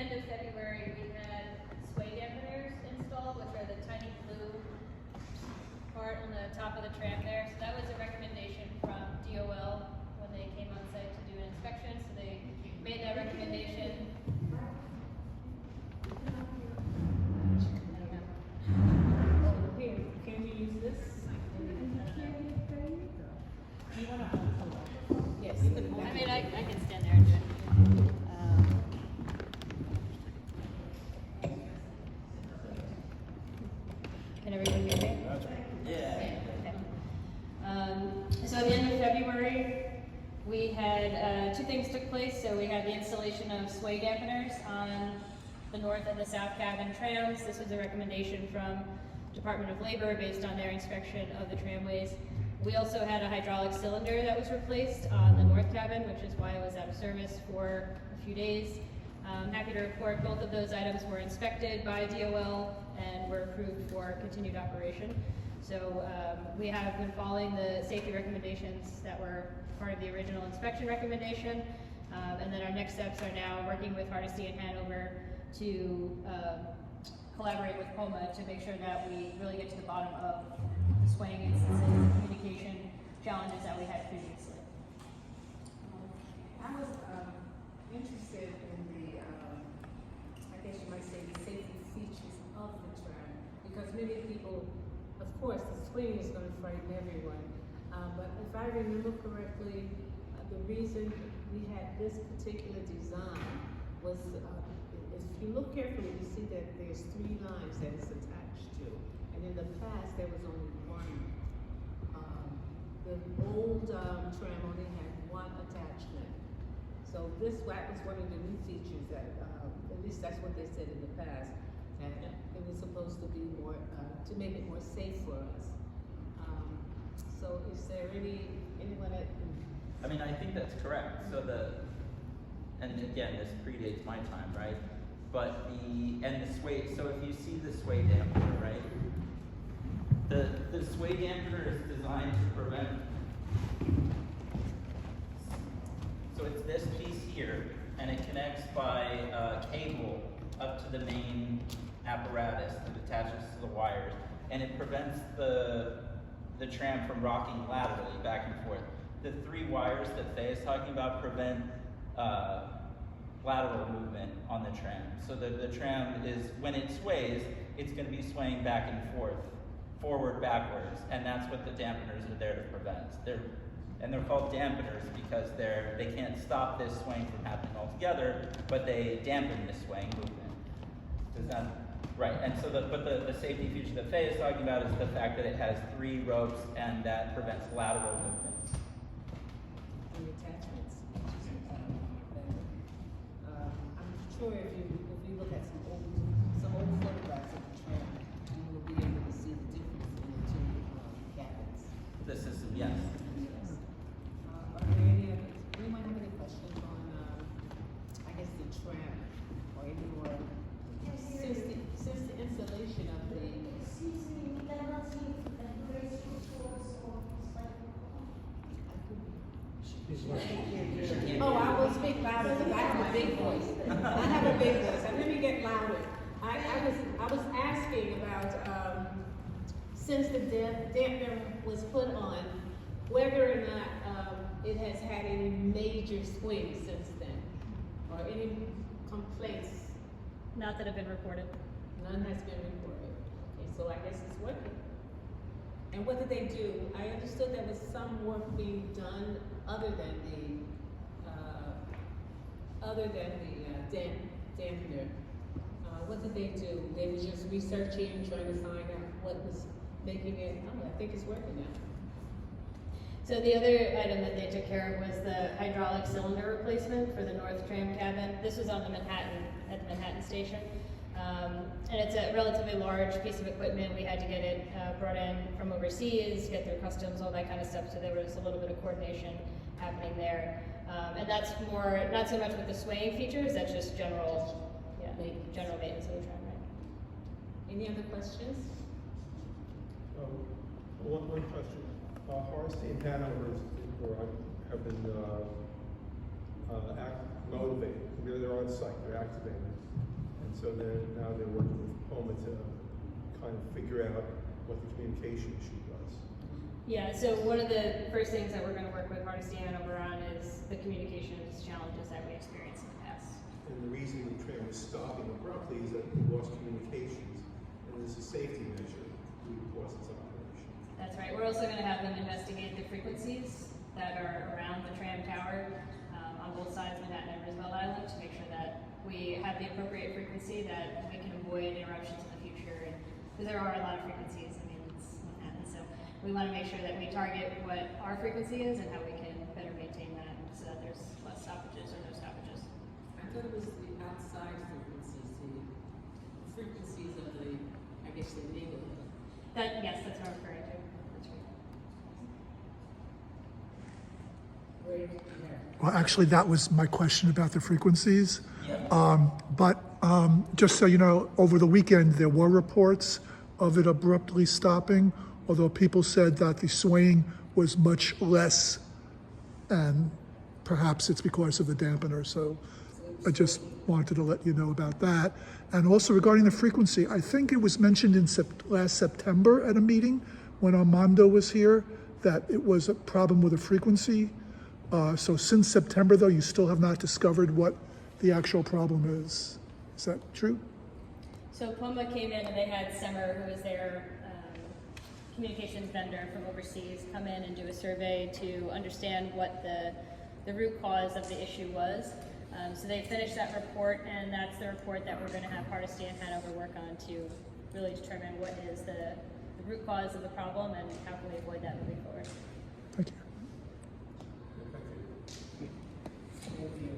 end of February, we had sway dampeners installed, which are the tiny blue part on the top of the tram there. So that was a recommendation from DOL when they came on site to do an inspection. So they made that recommendation. Here, can you use this? You want to? Yes. I mean, I can stand there and do it. Can everyone hear me? Yeah. Okay. So at the end of February, we had two things took place. So we had the installation of sway dampeners on the north and the south cabin trams. This was a recommendation from Department of Labor based on their inspection of the tramways. We also had a hydraulic cylinder that was replaced on the north cabin, which is why it was out of service for a few days. I'm happy to report both of those items were inspected by DOL and were approved for continued operation. So we have been following the safety recommendations that were part of the original inspection recommendation. And then our next steps are now working with Hardesty and Hanover to collaborate with POMA to make sure that we really get to the bottom of the swaying instances and communication challenges that we had previously. I was interested in the, I guess you might say, the safety features of the tram, because many people, of course, the swing is going to frighten everyone. But if I remember correctly, the reason we had this particular design was, if you look carefully, you see that there's 3 lines that it's attached to. And in the past, there was only one. The old tram only had one attachment. So this was one of the new features that, at least that's what they said in the past, and it was supposed to be more, to make it more safe for us. So is there anyone that can... I mean, I think that's correct. So and again, this predates my time, right? But the sway, so if you see the sway dampener, right? The sway dampener is designed to prevent, so it's this piece here, and it connects by cable up to the main apparatus that attaches to the wires, and it prevents the tram from rocking laterally back and forth. The 3 wires that Faye is talking about prevent lateral movement on the tram. So the tram is, when it sways, it's going to be swaying back and forth, forward, backwards, and that's what the dampeners are there to prevent. They're called dampeners because they can't stop this swaying from happening altogether, but they dampen the swaying movement. Does that, right? And so the safety feature that Faye is talking about is the fact that it has 3 ropes and that prevents lateral movement. The attachments. I'm sure if you look at some old photographs of the tram, you will be able to see the difference in the 2 cabins. The system, yes. Yes. Are there anyone have any questions on, I guess, the tram or any more since the installation of the? Oh, I will speak louder because I have a big voice. I have a big voice. Let me get louder. I was asking about since the dampener was put on, whether or not it has had any major swings since then, or any complaints. Not that have been reported. None has been reported. Okay, so I guess it's working. And what did they do? I understood there was some work being done other than the dampener. What did they do? They were just researching, trying to find out what was making it. Oh, I think it's working now. So the other item that they took care of was the hydraulic cylinder replacement for the north tram cabin. This was on the at the Manhattan station. And it's a relatively large piece of equipment. We had to get it brought in from overseas, get through customs, all that kind of stuff. So there was a little bit of coordination happening there. And that's more, not so much with the swaying features, that's just general maintenance of the tram, right? Any other questions? One question. Hardesty and Hanover have been motivated. They're on site, they're activated. so then now they're working with POMA to kind of figure out what the communication issue was. Yeah, so one of the first things that we're going to work with Hardesty Hanover on is the communications challenges that we experienced in the past. And the reason the train was stopping abruptly is that we lost communications, and as a safety measure, we paused its operation. That's right. We're also going to have them investigate the frequencies that are around the tram tower on both sides, Manhattan and Roosevelt Island, to make sure that we have the appropriate frequency, that we can avoid interruptions in the future. And because there are a lot of frequencies, I mean, it's Manhattan, so we want to make sure that we target what our frequency is and how we can better maintain that so that there's less stoppages or no stoppages. I thought it was the outside frequencies, the frequencies of the, I guess, the neighborhood. Yes, that's what I'm referring to. That's right. Well, actually, that was my question about the frequencies. But just so you know, over the weekend, there were reports of it abruptly stopping, although people said that the swaying was much less, and perhaps it's because of the dampener. So I just wanted to let you know about that. And also regarding the frequency, I think it was mentioned in last September at a meeting when Armando was here that it was a problem with the frequency. So since September, though, you still have not discovered what the actual problem is. Is that true? So POMA came in and they had Semmer, who was their communications vendor from overseas, come in and do a survey to understand what the root cause of the issue was. So they finished that report, and that's the report that we're going to have Hardesty and Hanover work on to really determine what is the root cause of the problem and how can we avoid that moving forward. Thank you. Thank you.